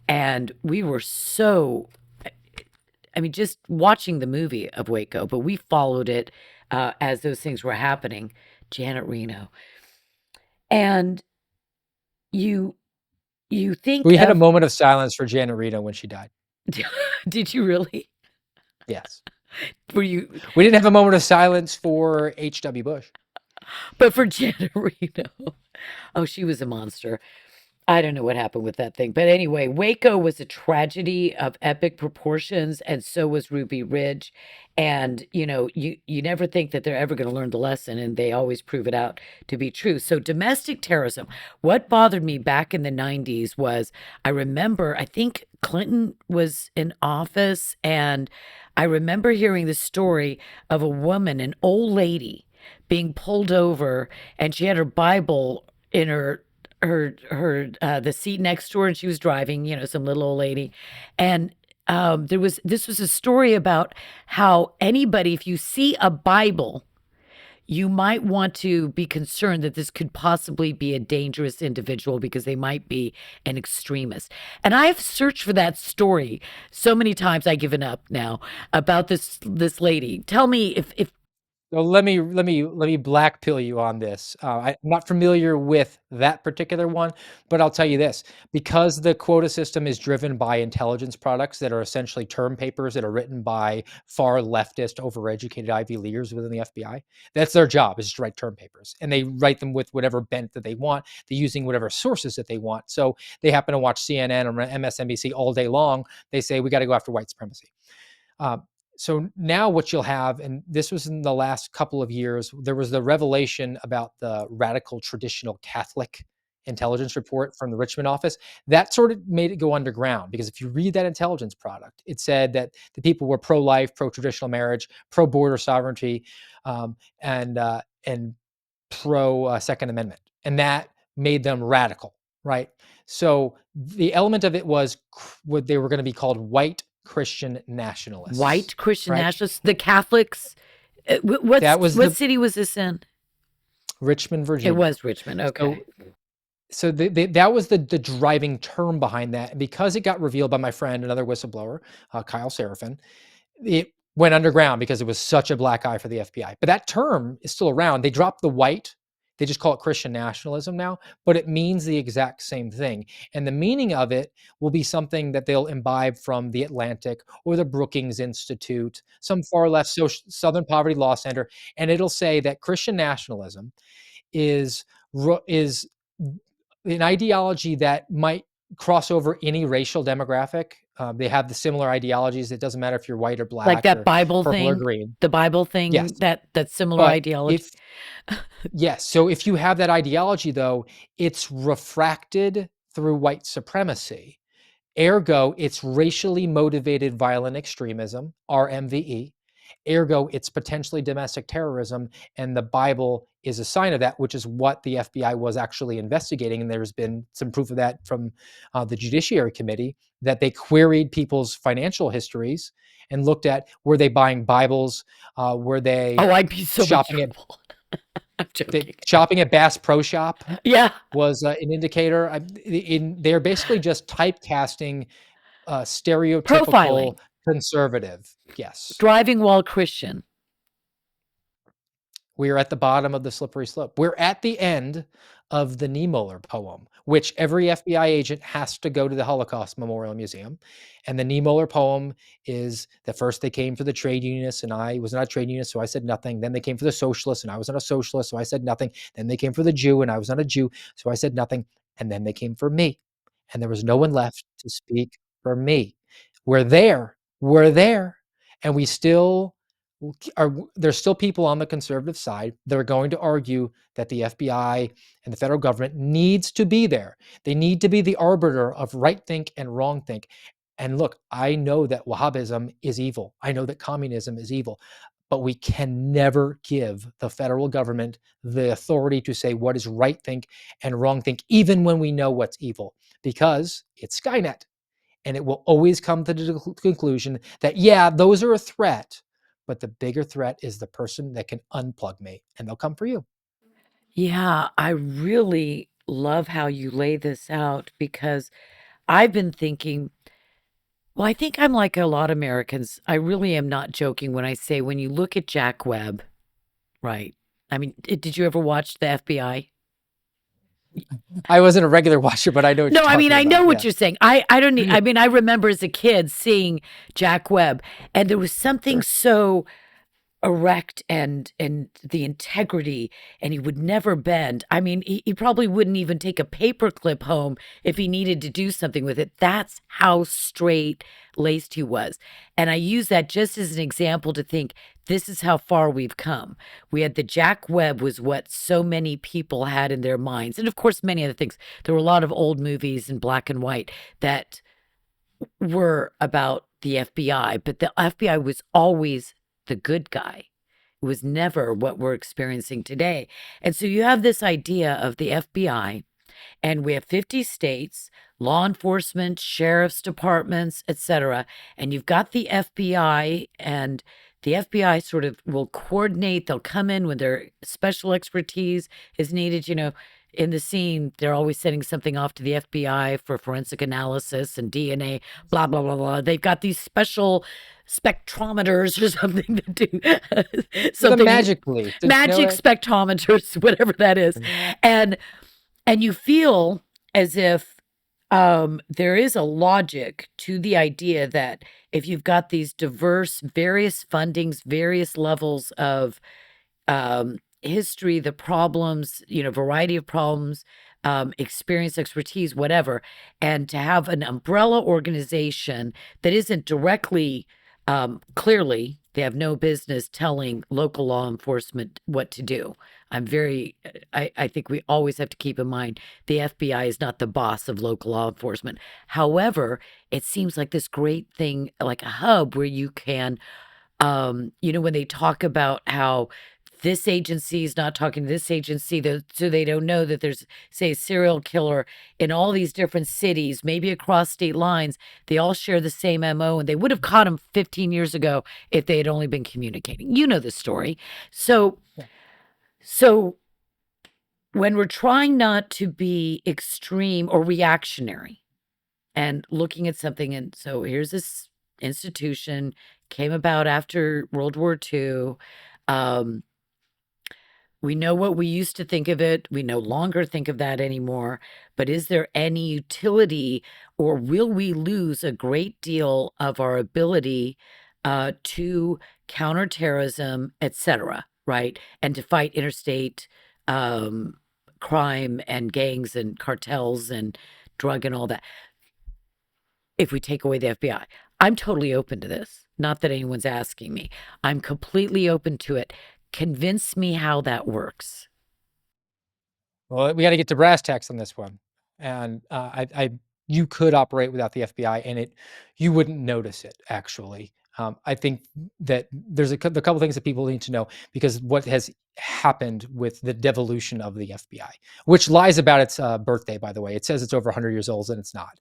And we were so, I mean, just watching the movie of Waco, but we followed it as those things were happening. Janet Reno. And you you think We had a of moment of silence for Janet Reno when she died. did you really? Yes. Were you We didn't have a moment of silence for H.W. Bush. but for Janet Reno. Oh, she was a monster. I don't know what happened with that thing. But anyway, Waco was a tragedy of epic proportions, and so was Ruby Ridge. And you never think that they're ever going to learn the lesson, and they always prove it out to be true. So domestic terrorism, what bothered me back in the 90s was I remember, I think Clinton was in office, and I remember hearing the story of a woman, an old lady, being pulled over, and she had her Bible in her the seat next to her, and she was driving, some little old lady. And this was a story about how anybody, if you see a Bible, you might want to be concerned that this could possibly be a dangerous individual because they might be an extremist. And I have searched for that story so many times I've given up now about this lady. Tell me if So let me black pill you on this. I'm not familiar with that particular one, but I'll tell you this: because the quota system is driven by intelligence products that are essentially term papers that are written by far leftist, overeducated Ivy leaguers within the FBI. That's their job, is to write term papers, and they write them with whatever bent that they want. They're using whatever sources that they want. So they happen to watch CNN or MSNBC all day long. They say we got to go after white supremacy. Uh, so now what you'll have, and this was in the last couple of years, there was the revelation about the radical traditional Catholic intelligence report from the Richmond office. That sort of made it go underground, because if you read that intelligence product, it said that the people were pro-life, pro-traditional marriage, pro-border sovereignty, and pro-Second Amendment. And that made them radical, right? So the element of it was what they were going to be called white Christian nationalists, white Christian right? nationalists, the Catholics, That was what the city was this in? Richmond, It Virginia. was Richmond. So Okay. that was the driving term behind that. And because it got revealed by my friend, another whistleblower, Kyle Seraphin, it went underground because it was such a black eye for the FBI. But that term is still around. They dropped the white. They just call it Christian nationalism now, but it means the exact same thing. And the meaning of it will be something that they'll imbibe from the Atlantic or the Brookings Institute, some far left Southern Poverty Law Center, and it'll say that Christian nationalism is is an ideology that might cross over any racial demographic. They have the similar ideologies. It doesn't matter if you're white or Like black that or Bible purple or thing, green. the Bible thing, Yes, that similar but ideology. if yes, so if you have that ideology, though, it's refracted through white supremacy. Ergo, it's racially motivated violent extremism, RMVE. Ergo, it's potentially domestic terrorism, and the Bible is a sign of that, which is what the FBI was actually investigating. And there's been some proof of that from the Judiciary Committee, that they queried people's financial histories and looked at, were they buying Bibles, were they Oh, I'd be so shopping at miserable. I'm joking. shopping at Bass Pro Shop Yeah. was an indicator. They're basically just typecasting Profiling. stereotypical conservative. Yes. Driving while Christian. We are at the bottom of the slippery slope. We're at the end of the Niemöller poem, which every FBI agent has to go to the Holocaust Memorial Museum. And the Niemöller poem is that first they came for the trade unionists, and I was not a trade unionist, so I said nothing. Then they came for the socialists, and I was not a socialist, so I said nothing. Then they came for the Jew, and I was not a Jew, so I said nothing. And then they came for me, and there was no one left to speak for me. We're there, and we still are. There's still people on the conservative side that are going to argue that the FBI and the federal government needs to be there. They need to be the arbiter of right think and wrong think. And look, I know that Wahhabism is evil. I know that communism is evil, but we can never give the federal government the authority to say what is right think and wrong think, even when we know what's evil, because it's Skynet. And it will always come to the conclusion that, yeah, those are a threat, but the bigger threat is the person that can unplug me, and they'll come for you. Yeah, I really love how you lay this out because I've been thinking, well, I think I'm like a lot of Americans. I really am not joking when I say when you look at Jack Webb, right? I mean, did you ever watch the FBI? I wasn't a regular watcher, but I know what No, you're I mean, talking I know about. what Yeah. you're saying. I don't need, I mean, I remember as a kid seeing Jack Webb, and there was something Sure. so erect and the integrity, and he would never bend. I mean, he probably wouldn't even take a paper clip home if he needed to do something with it. That's how straight laced he was. And I use that just as an example to think this is how far we've come. We had the Jack Webb was what so many people had in their minds. And of course, many other things. There were a lot of old movies in black and white that were about the FBI, but the FBI was always the good guy. It was never what we're experiencing today. And so you have this idea of the FBI, and we have 50 states, law enforcement, sheriff's departments, etc. And you've got the FBI, and the FBI sort of will coordinate. They'll come in when their special expertise is needed. In the scene, they're always sending something off to the FBI for forensic analysis and DNA, blah, blah, blah, blah. They've got these special spectrometers or something to do The something magic leaf. Did you know magic that? spectrometers, whatever that is. And you feel as if there is a logic to the idea that if you've got these diverse, various fundings, various levels of history, the problems, variety of problems, experience, expertise, whatever, and to have an umbrella organization that isn't directly, clearly, they have no business telling local law enforcement what to do. I think we always have to keep in mind the FBI is not the boss of local law enforcement. However, it seems like this great thing, like a hub where you can, when they talk about how this agency is not talking to this agency, so they don't know that there's, say, a serial killer in all these different cities, maybe across state lines. They all share the same MO, and they would have caught him 15 years ago if they had only been communicating. You know the story. So, Yeah. so when we're trying not to be extreme or reactionary and looking at something, and so here's this institution came about after World War II. We know what we used to think of it. We no longer think of that anymore. But is there any utility, or will we lose a great deal of our ability to counterterrorism, et cetera, right? And to fight interstate crime and gangs and cartels and drug and all that if we take away the FBI? I'm totally open to this. Not that anyone's asking me. I'm completely open to it. Convince me how that works. Well, we got to get to brass tacks on this one. And you could operate without the FBI, and you wouldn't notice it actually. I think that there's a couple things that people need to know, because what has happened with the devolution of the FBI, which lies about its birthday, by the way. It says it's over 100 years old, and it's not.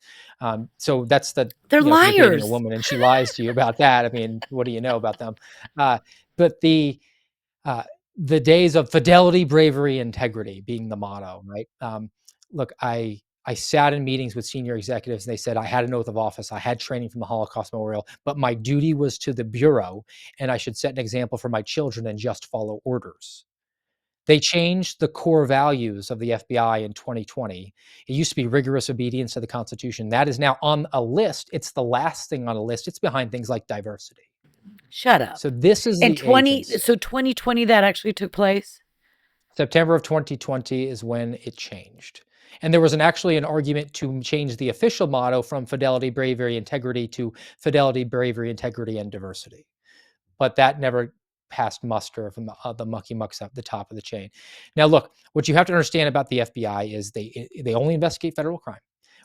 So that's They're if you're dating a liars. woman and she lies to you about that, I mean, what do you know about them? But uh, the days of fidelity, bravery, integrity being the motto, right? Look, I sat in meetings with senior executives, and they said I had an oath of office, I had training from the Holocaust Memorial, but my duty was to the bureau, and I should set an example for my children and just follow orders. They changed the core values of the FBI in 2020. It used to be rigorous obedience to the Constitution. That is now on a list. It's the last thing on a list. It's behind things like diversity. Shut up. So this is And the agency. 2020 that actually took place? September of 2020 is when it changed. And there was actually an argument to change the official motto from fidelity, bravery, integrity to fidelity, bravery, integrity, and diversity. But that never passed muster from the mucky mucks up the top of the chain. Now, look, what you have to understand about the FBI is they only investigate federal crime.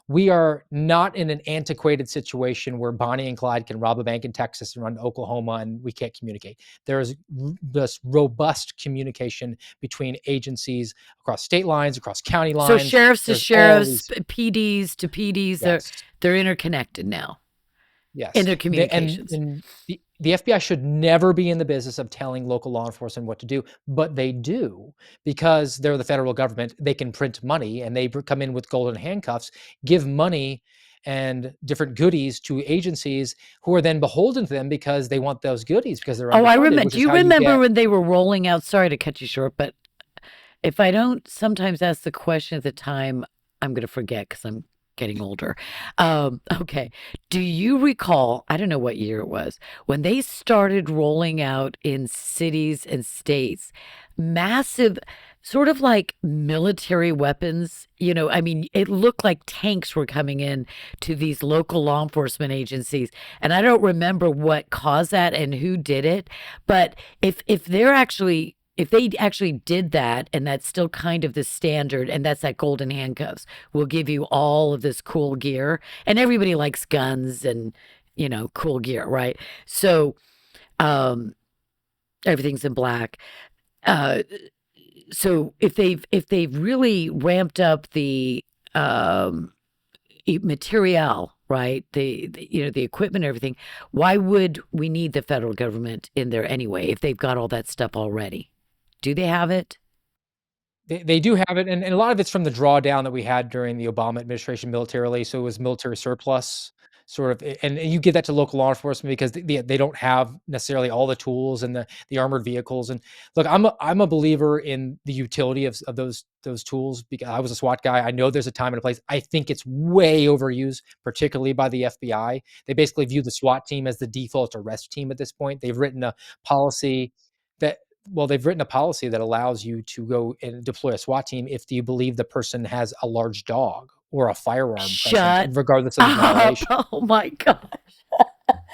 We are not in an antiquated situation where Bonnie and Clyde can rob a bank in Texas and run to Oklahoma and we can't communicate. There is this robust communication between agencies across state lines, across county So lines. sheriffs to There's all sheriffs, these, PDs to PDs, yes, they're interconnected now in yes. their And, communications. and the FBI should never be in the business of telling local law enforcement what to do, but they do, because they're the federal government. They can print money, and they come in with golden handcuffs, give money and different goodies to agencies who are then beholden to them because they want those goodies because they're Oh, I underfunded, remember. which Do is you how you remember get. when they were rolling out? Sorry to cut you short, but if I don't sometimes ask the question at the time, I'm going to forget because I'm getting older. Okay. Do you recall, I don't know what year it was, when they started rolling out in cities and states massive, sort of like military weapons? I mean, it looked like tanks were coming in to these local law enforcement agencies. And I don't remember what caused that and who did it. But if they actually did that, and that's still kind of the standard, and that's that golden handcuffs, we'll give you all of this cool gear, and everybody likes guns and cool gear, right? So um, everything's in black. Uh, so if they've really ramped up the material, right? The equipment, and everything. Why would we need the federal government in there anyway if they've got all that stuff already? Do they have it? They do have it, and a lot of it's from the drawdown that we had during the Obama administration militarily, so it was military surplus, sort of, and you give that to local law enforcement because they don't have necessarily all the tools and the armored vehicles, and look, I'm a believer in the utility of those tools because I was a SWAT guy. I know there's a time and a place. I think it's way overused, particularly by the FBI. They basically view the SWAT team as the default arrest team at this point. Policy that they've written a policy that allows you to go and deploy a SWAT team if you believe the person has a large dog or a firearm present, Shut regardless of the up. violation. Oh my gosh.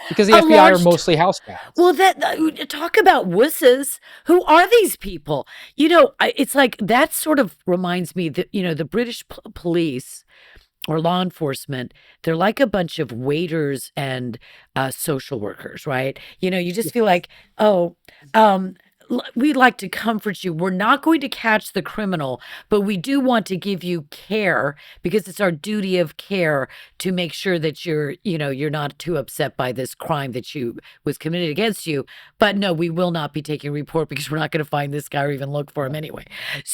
Because the A FBI are large mostly house Well, cats. talk about wusses. Who are these people? It's like that sort of reminds me that the British police or law enforcement, they're like a bunch of waiters and social workers, right? You just feel like, oh, um, we'd like to comfort you. We're not going to catch the criminal, but we do want to give you care because it's our duty of care to make sure that you're not too upset by this crime that you was committed against you. But no, we will not be taking a report because we're not going to find this guy or even look for him anyway.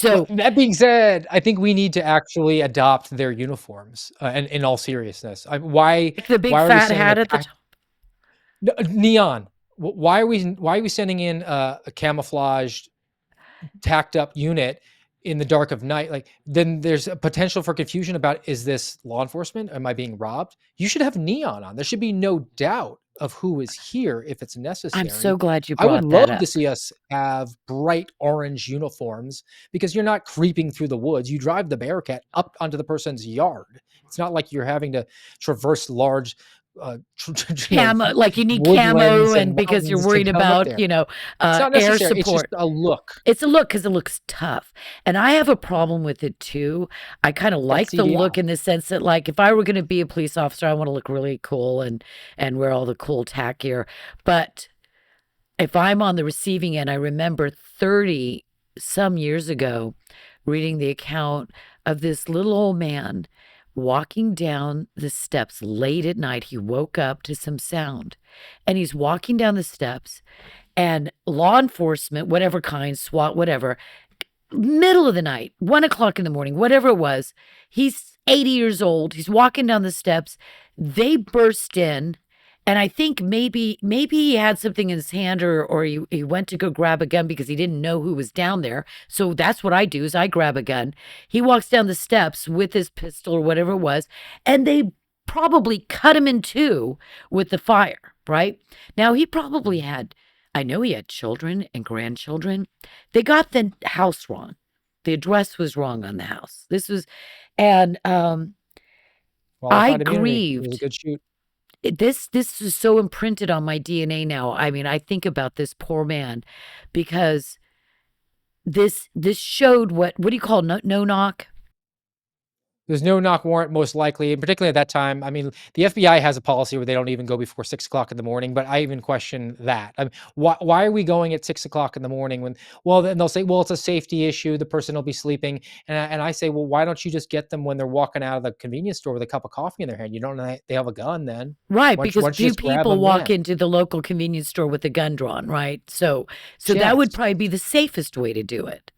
Well, So, that being said, I think we need to actually adopt their uniforms. And in all seriousness, like the big why are we fat sending a hat at the top. neon? Why are we sending in a camouflaged tacked up unit in the dark of night? Like, then there's a potential for confusion about, is this law enforcement? Am I being robbed? You should have neon on. There should be no doubt of who is here if it's I'm necessary. so glad you I would brought that love to up. see us have bright orange uniforms because you're not creeping through the woods. You drive the Bearcat up onto the person's yard. It's not like you're having to traverse large you know, Camo, like you need camo, woodlands and and because you're mountains to worried come up about, there. It's not air necessary. It's just support. a look. It's a look because it looks tough. And I have a problem with it too. I kind of That's like the CDI. look in the sense that, like, if I were going to be a police officer, I want to look really cool and wear all the cool tack gear. But if I'm on the receiving end, I remember 30 some years ago reading the account of this little old man walking down the steps late at night. He woke up to some sound and he's walking down the steps, and law enforcement, whatever kind, SWAT, whatever, middle of the night, 1 o'clock in the morning, whatever it was, he's 80 years old. He's walking down the steps. They burst in. And I think maybe he had something in his hand, or he went to go grab a gun because he didn't know who was down there. So that's what I do is I grab a gun. He walks down the steps with his pistol or whatever it was, and they probably cut him in two with the fire, right? Now he probably had, I know he had children and grandchildren. They got the house wrong. The address was wrong on the house. And I Qualified immunity. It was a grieved. good shoot. This is so imprinted on my DNA now. I mean, I think about this poor man because this showed what do you call no knock? There's no knock warrant, most likely, and particularly at that time. I mean, the FBI has a policy where they don't even go before 6 o'clock in the morning, but I even question that. I mean, why are we going at 6 o'clock in the morning when, well, then they'll say, well, it's a safety issue. The person will be sleeping. And I say, well, why don't you just get them when they're walking out of the convenience store with a cup of coffee in their hand? You don't know they have a gun then. Right, Why don't you, because why don't you few just grab people them walk then? into the local convenience store with a gun drawn, right? So that would Yes. probably be the safest way to do it.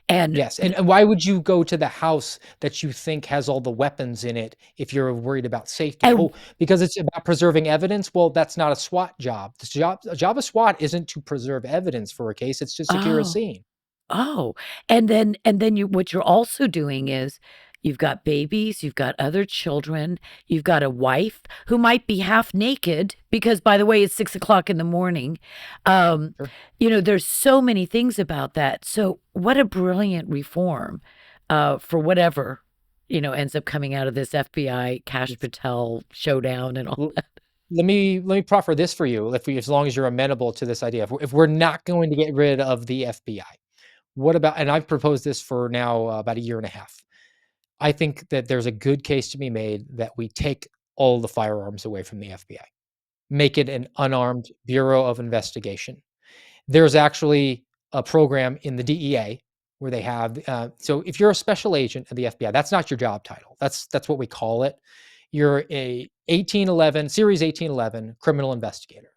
And Yes, and why would you go to the house that you think has all the weapons in it if you're worried about safety? and Oh, because it's about preserving evidence? Well, that's not a SWAT job. A job of SWAT isn't to preserve evidence for a case, it's to secure a oh, scene. oh, and then you what you're also doing is you've got babies, you've got other children, you've got a wife who might be half naked because, by the way, it's 6 o'clock in the morning. Um, Sure. there's so many things about that. So, what a brilliant reform for whatever, ends up coming out of this FBI Cash It's, Patel showdown and all l- that. let me proffer this for you, as long as you're amenable to this idea. If we're not going to get rid of the FBI, what about? And I've proposed this for now about a year and a half. I think that there's a good case to be made that we take all the firearms away from the FBI, make it an unarmed Bureau of Investigation. There's actually a program in the DEA where they have, so if you're a special agent of the FBI, that's not your job title. That's what we call it. You're a 1811 Series 1811 criminal investigator,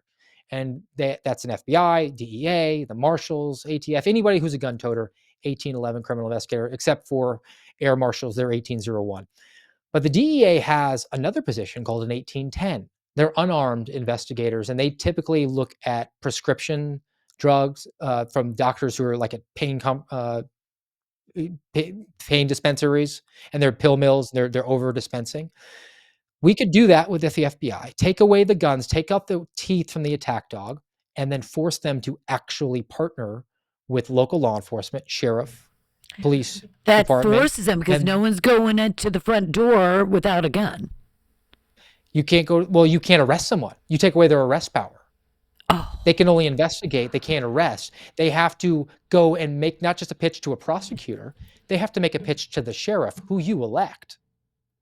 and that's an FBI, DEA, the Marshals, ATF, anybody who's a gun toter, 1811 criminal investigator, except for air marshals, they're 1801. But the DEA has another position called an 1810. They're unarmed investigators, and they typically look at prescription drugs from doctors who are like at pain dispensaries, and they're pill mills. They're over dispensing. We could do that with the FBI. Take away the guns, take out the teeth from the attack dog, and then force them to actually partner with local law enforcement, sheriff, police That department, forces them because no and one's going into the front door without a gun. you can't go. Well, you can't arrest someone. You take away their arrest power. They Oh, can only investigate. They can't arrest. They have to go and make not just a pitch to a prosecutor. They have to make a pitch to the sheriff, who you elect,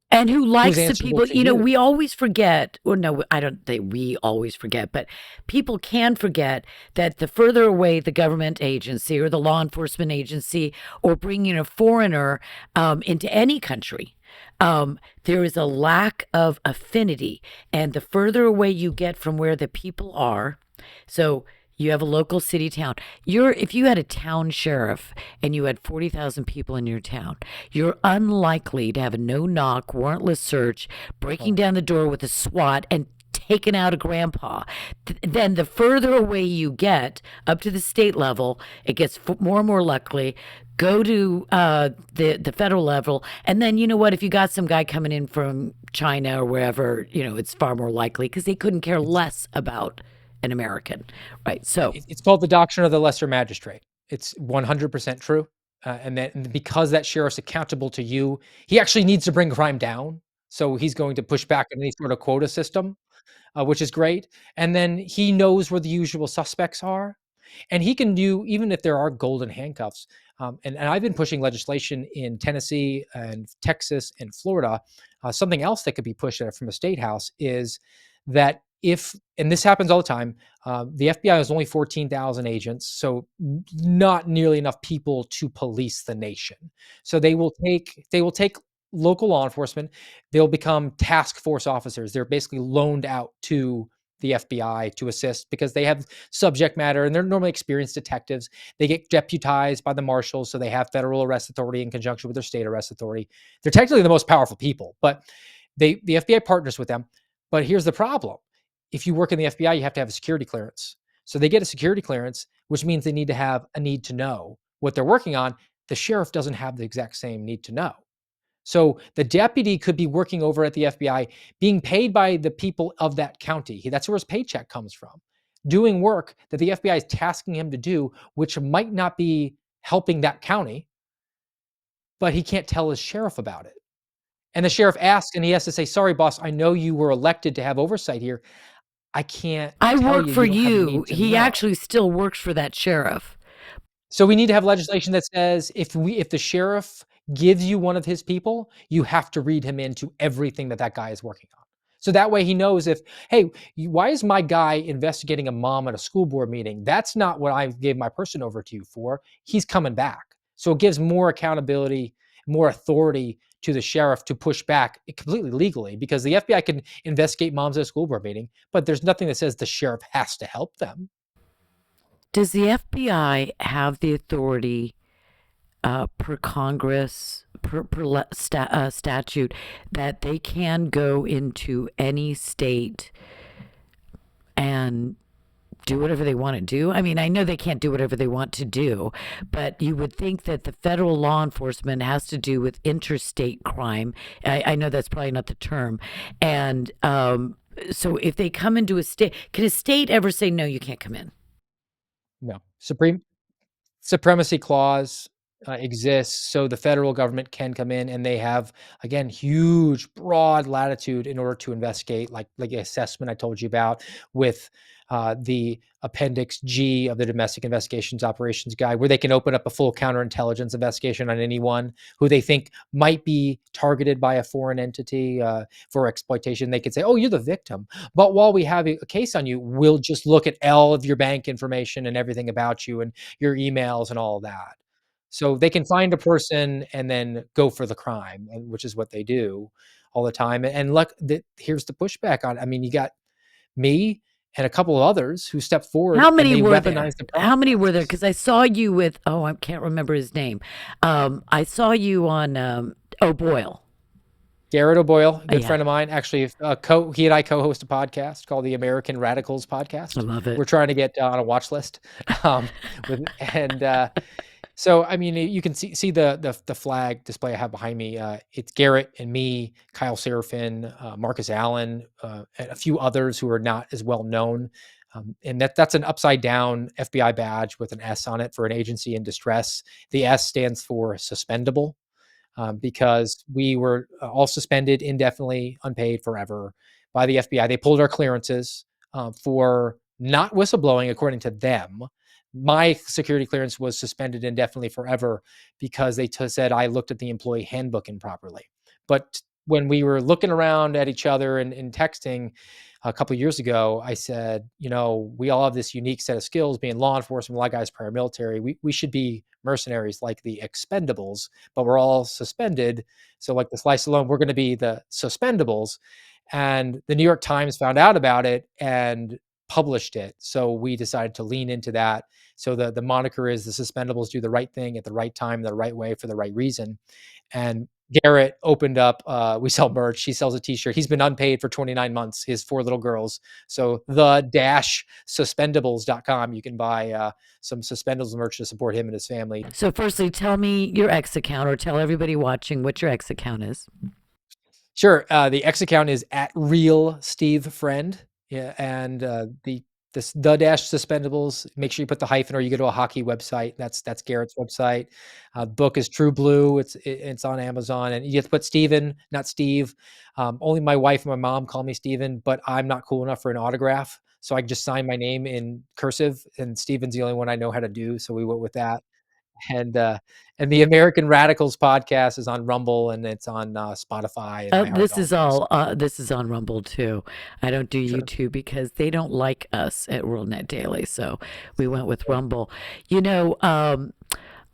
and who who's likes the answerable people? to you. We always forget, or no, I don't think we always forget, but people can forget that the further away the government agency or the law enforcement agency or bringing a foreigner into any country, there is a lack of affinity. And the further away you get from where the people are, so you have a local city town. If you had a town sheriff and you had 40,000 people in your town, you're unlikely to have a no-knock warrantless search, breaking Oh, down the door with a SWAT and taking out a grandpa. Then the further away you get up to the state level, it gets more and more likely. Go to the federal level, and then you know what? If you got some guy coming in from China or wherever, it's far more likely because they couldn't care it's less about an American, right? So it's called the doctrine of the lesser magistrate. It's 100% true. And because that sheriff's accountable to you, he actually needs to bring crime down. So he's going to push back on any sort of quota system, which is great. And then he knows where the usual suspects are. And he can do, even if there are golden handcuffs. And I've been pushing legislation in Tennessee and Texas and Florida. Something else that could be pushed from the state house is that and this happens all the time, the FBI has only 14,000 agents, so not nearly enough people to police the nation. So they will take local law enforcement. They'll become task force officers. They're basically loaned out to the FBI to assist because they have subject matter and they're normally experienced detectives. They get deputized by the marshals, so they have federal arrest authority in conjunction with their state arrest authority. They're technically the most powerful people, but the FBI partners with them. But here's the problem: if you work in the FBI, you have to have a security clearance. So they get a security clearance, which means they need to have a need to know what they're working on. The sheriff doesn't have the exact same need to know. So the deputy could be working over at the FBI, being paid by the people of that county. That's where his paycheck comes from, doing work that the FBI is tasking him to do, which might not be helping that county, but he can't tell his sheriff about it. And the sheriff asks, and he has to say, "Sorry, boss, I know you were elected to have oversight here. I can't I tell work you. for You don't have a you. need to He know." actually still works for that sheriff. So we need to have legislation that says if the sheriff gives you one of his people, you have to read him into everything that guy is working on. So that way he knows hey, why is my guy investigating a mom at a school board meeting? That's not what I gave my person over to you for. He's coming back. So it gives more accountability, more authority to the sheriff to push back completely legally, because the FBI can investigate moms at a school board meeting, but there's nothing that says the sheriff has to help them. Does the FBI have the authority per Congress, per statute, that they can go into any state and do whatever they want to do? I mean, I know they can't do whatever they want to do, but you would think that the federal law enforcement has to do with interstate crime. I know that's probably not the term. And so if they come into a state, can a state ever say, no, you can't come in? No. Supremacy clause exists, so the federal government can come in, and they have, again, huge, broad latitude in order to investigate, like the assessment I told you about with the Appendix G of the Domestic Investigations Operations Guide, where they can open up a full counterintelligence investigation on anyone who they think might be targeted by a foreign entity for exploitation. They could say, "Oh, you're the victim, but while we have a case on you, we'll just look at all of your bank information and everything about you and your emails and all of that." So they can find a person and then go for the crime, and which is what they do all the time. And look, here's the pushback on. I mean, you got me and a couple of others who stepped forward How and many they were there? weaponized the How many were there? process. Because I saw you with, oh, I can't remember his name. I saw you on, oh, Boyle. Garrett O'Boyle, a good Yeah, friend of mine, actually, he and I co-host a podcast called the American Radicals I Podcast. love it. We're trying to get on a watch list, um, so I mean, you can see the flag display I have behind me. It's Garrett and me, Kyle Seraphin, Marcus Allen, and a few others who are not as well known. And that's an upside down FBI badge with an S on it for an agency in distress. The S stands for suspendable, because we were all suspended indefinitely, unpaid forever by the FBI. They pulled our clearances for not whistleblowing, according to them. My security clearance was suspended indefinitely forever because they said I looked at the employee handbook improperly. But when we were looking around at each other and texting a couple of years ago, I said, we all have this unique set of skills being law enforcement, a lot of guys prior military. We should be mercenaries like the expendables, but we're all suspended. So like the slice alone, we're going to be the suspendables. And the New York Times found out about it and published it. So we decided to lean into that. So the moniker is the suspendables do the right thing at the right time, the right way for the right reason. And Garrett opened up, we sell merch. He sells a t-shirt. He's been unpaid for 29 months, his 4 little girls. So the-suspendables.com, you can buy some suspendables merch to support him and his family. So, firstly, tell me your X account, or tell everybody watching what your X account is. Sure. The X account is at real Steve Friend. Yeah. And the dash suspendables, make sure you put the hyphen or you go to a hockey website. That's Garrett's website. Book is True Blue. It's on Amazon, and you have to put Steven, not Steve. Only my wife and my mom call me Steven, but I'm not cool enough for an autograph. So I just sign my name in cursive, and Steven's the only one I know how to do. So we went with that. And and the American Radicals podcast is on Rumble, and it's on Spotify and iHeart, This all is those. all. This is on Rumble too. I don't do Sure, YouTube because they don't like us at WorldNetDaily, so we went with sure. Rumble.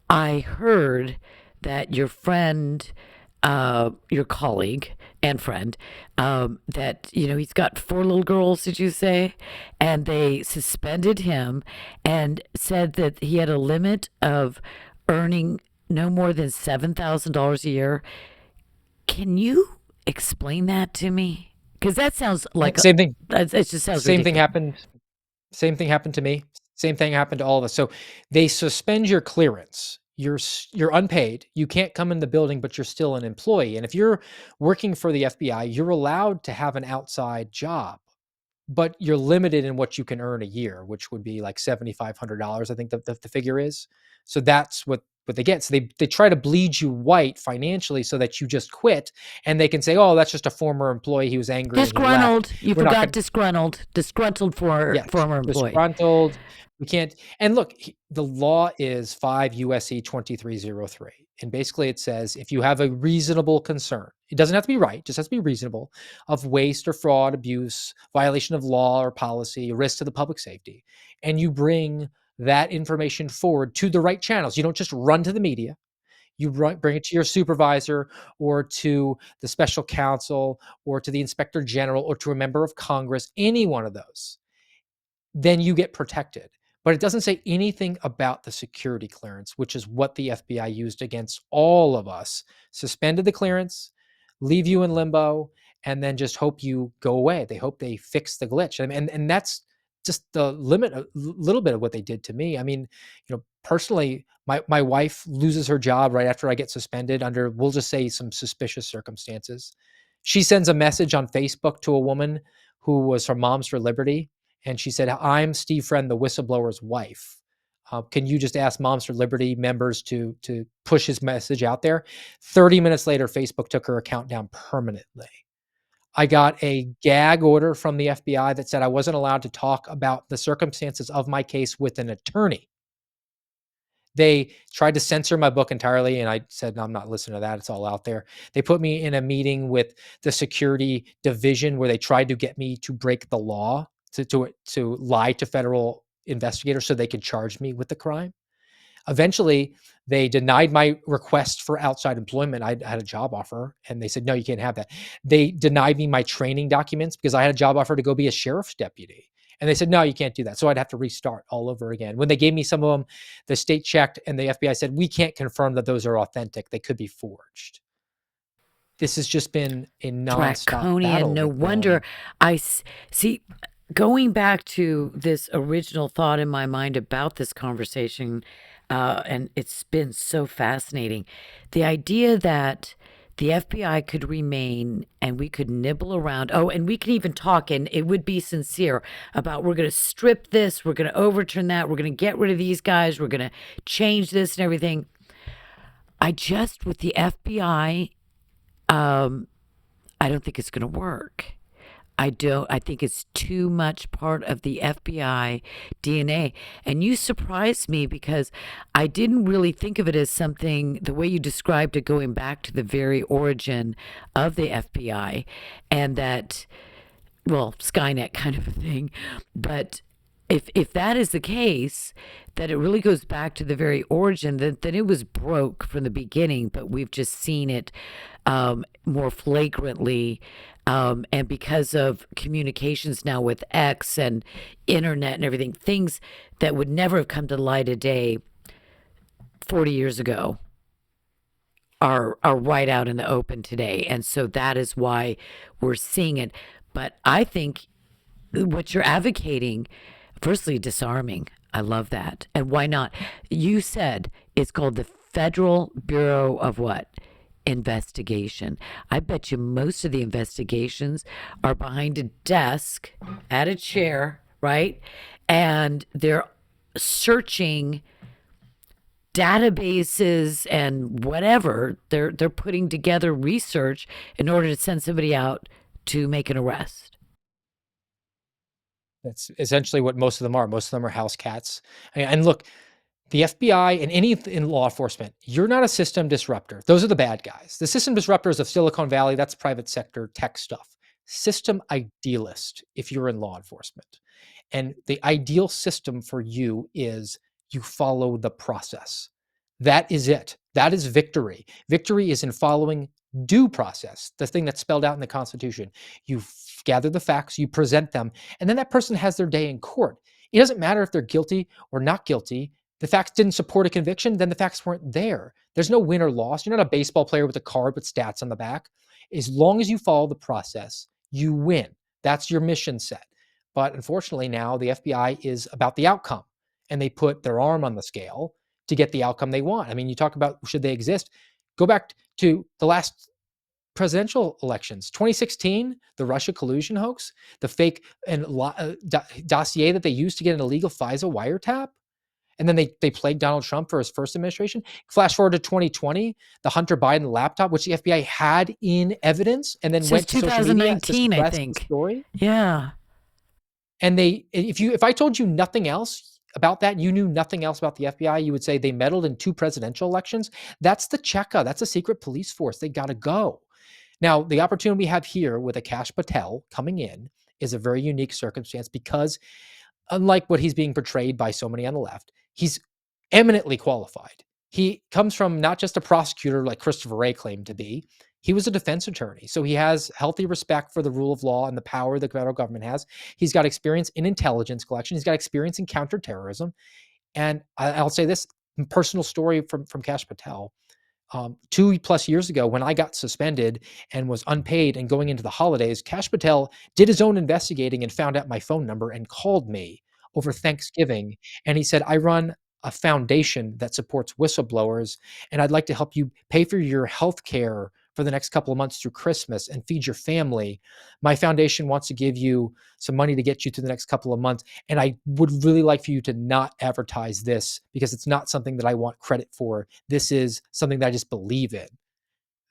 I heard that your friend, your colleague and friend, that he's got 4 little girls. Did you say? And they suspended him and said that he had a limit of earning no more than $7,000 a year. Can you explain that to me? Because that sounds like Same thing. it just sounds Same thing ridiculous. happened. Same thing happened to me. Same thing happened to all of us. So they suspend your clearance. You're unpaid. You can't come in the building, but you're still an employee. And if you're working for the FBI, you're allowed to have an outside job, but you're limited in what you can earn a year, which would be like $7,500. I think the figure is. So that's what they get. So they try to bleed you white financially so that you just quit, and they can say, "Oh, that's just a former employee. He was angry and he left. Disgruntled. You We're not forgot going." disgruntled. Disgruntled for Yes, former employee. disgruntled. We can't. And look, the law is 5 USC 2303. And basically it says if you have a reasonable concern, it doesn't have to be right, it just has to be reasonable, of waste or fraud, abuse, violation of law or policy, risk to the public safety, and you bring that information forward to the right channels. You don't just run to the media. You bring it to your supervisor or to the special counsel or to the inspector general or to a member of Congress, any one of those, then you get protected. But it doesn't say anything about the security clearance, which is what the FBI used against all of us. Suspended the clearance, leave you in limbo, and then just hope you go away. They hope they fix the glitch. And that's just the limit, a little bit of what they did to me. I mean, personally, my wife loses her job right after I get suspended under, we'll just say, some suspicious circumstances. She sends a message on Facebook to a woman who was from Moms for Liberty, and she said, "I'm Steve Friend, the whistleblower's wife. Can you just ask Moms for Liberty members to push his message out there?" 30 minutes later, Facebook took her account down permanently. I got a gag order from the FBI that said I wasn't allowed to talk about the circumstances of my case with an attorney. They tried to censor my book entirely, and I said, "No, I'm not listening to that. It's all out there." They put me in a meeting with the security division where they tried to get me to break the law, to lie to federal investigators so they could charge me with the crime. Eventually, they denied my request for outside employment. I had a job offer, and they said, "No, you can't have that." They denied me my training documents because I had a job offer to go be a sheriff's deputy. And they said, "No, you can't do that." So I'd have to restart all over again. When they gave me some of them, the state checked, and the FBI said, "We can't confirm that those are authentic. They could be forged." This has just been a nonstop Draconian. battle No with them. wonder see. Going back to this original thought in my mind about this conversation, and it's been so fascinating. The idea that the FBI could remain and we could nibble around. Oh, and we could even talk, and it would be sincere about we're going to strip this, we're going to overturn that, we're going to get rid of these guys, we're going to change this and everything. With the FBI, um, I don't think it's going to work. I don't. I think it's too much part of the FBI DNA. And you surprised me because I didn't really think of it as something, the way you described it, going back to the very origin of the FBI and that, well, Skynet kind of a thing. But if that is the case, that it really goes back to the very origin, that it was broke from the beginning, but we've just seen it more flagrantly. And because of communications now with X and internet and everything, things that would never have come to light a day 40 years ago are right out in the open today. And so that is why we're seeing it. But I think what you're advocating, firstly, disarming. I love that. And why not? You said it's called the Federal Bureau of what? Investigation. I bet you most of the investigations are behind a desk at a chair, right? And they're searching databases and whatever. They're putting together research in order to send somebody out to make an arrest. That's essentially what most of them are. Most of them are house cats. And look, the FBI and any in law enforcement, you're not a system disruptor. Those are the bad guys. The system disruptors of Silicon Valley, that's private sector tech stuff. System idealist if you're in law enforcement. And the ideal system for you is you follow the process. That is it. That is victory. Victory is in following due process, the thing that's spelled out in the Constitution. You gather the facts, you present them, and then that person has their day in court. It doesn't matter if they're guilty or not guilty. The facts didn't support a conviction, then the facts weren't there. There's no win or loss. You're not a baseball player with a card with stats on the back. As long as you follow the process, you win. That's your mission set. But unfortunately, now the FBI is about the outcome, and they put their arm on the scale to get the outcome they want. I mean, you talk about should they exist? Go back to the last presidential elections. 2016, the Russia collusion hoax, the fake and dossier that they used to get an illegal FISA wiretap. And then they plagued Donald Trump for his first administration. Flash forward to 2020, the Hunter Biden laptop, which the FBI had in evidence and then Since went to social media to 2019, I suppress the think. story. Yeah. And if I told you nothing else about that, you knew nothing else about the FBI, you would say they meddled in 2 presidential elections. That's the Cheka. That's a secret police force. They got to go. Now, the opportunity we have here with Akash Patel coming in is a very unique circumstance because unlike what he's being portrayed by so many on the left, he's eminently qualified. He comes from not just a prosecutor like Christopher Wray claimed to be, he was a defense attorney. So he has healthy respect for the rule of law and the power the federal government has. He's got experience in intelligence collection. He's got experience in counterterrorism. And I'll say this personal story from Kash Patel. 2+ years ago, when I got suspended and was unpaid and going into the holidays, Cash Patel did his own investigating and found out my phone number and called me over Thanksgiving. And he said, I run a foundation that supports whistleblowers, and I'd like to help you pay for your health care for the next couple of months through Christmas and feed your family. My foundation wants to give you some money to get you through the next couple of months. And I would really like for you to not advertise this because it's not something that I want credit for. This is something that I just believe in.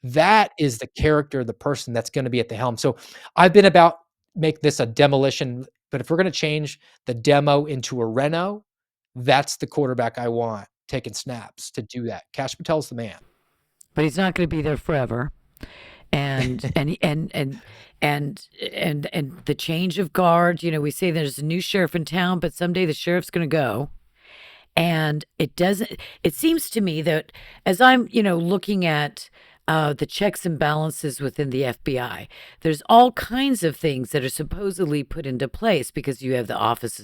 That is the character, the person that's going to be at the helm. So I've been about make this a demolition, but if we're going to change the demo into a reno, that's the quarterback I want taking snaps to do that. Cash Patel's the man. But he's not going to be there forever. And the change of guard, we say there's a new sheriff in town, but someday the sheriff's going to go. And it seems to me that as I'm, looking at the checks and balances within the FBI, there's all kinds of things that are supposedly put into place because you have the Office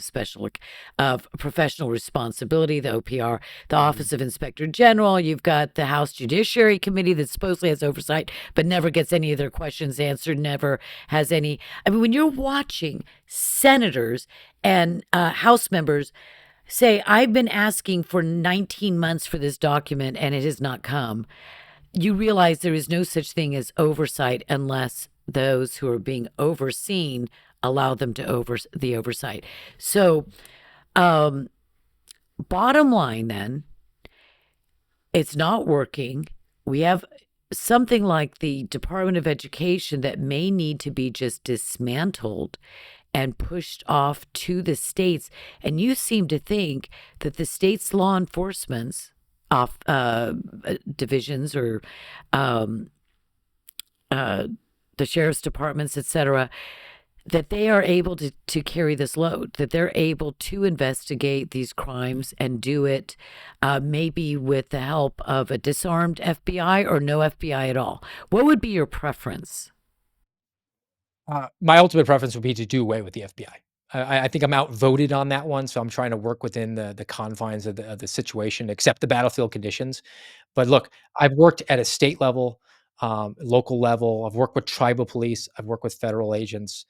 of Professional Responsibility, the OPR, the Office of Inspector General. You've got the House Judiciary Committee that supposedly has oversight, but never gets any of their questions answered, never has any. I mean, when you're watching senators and House members say, I've been asking for 19 months for this document and it has not come, you realize there is no such thing as oversight unless those who are being overseen allow them to the oversight. So, bottom line then, it's not working. We have something like the Department of Education that may need to be just dismantled and pushed off to the states. And you seem to think that the states' law enforcement's off divisions or the sheriff's departments, etc., that they are able to carry this load, that they're able to investigate these crimes and do it maybe with the help of a disarmed FBI or no FBI at all. What would be your preference? My ultimate preference would be to do away with the FBI. I think I'm outvoted on that one, so I'm trying to work within the confines of the situation, accept the battlefield conditions. But look, I've worked at a state level, local level. I've worked with tribal police. I've worked with federal agents.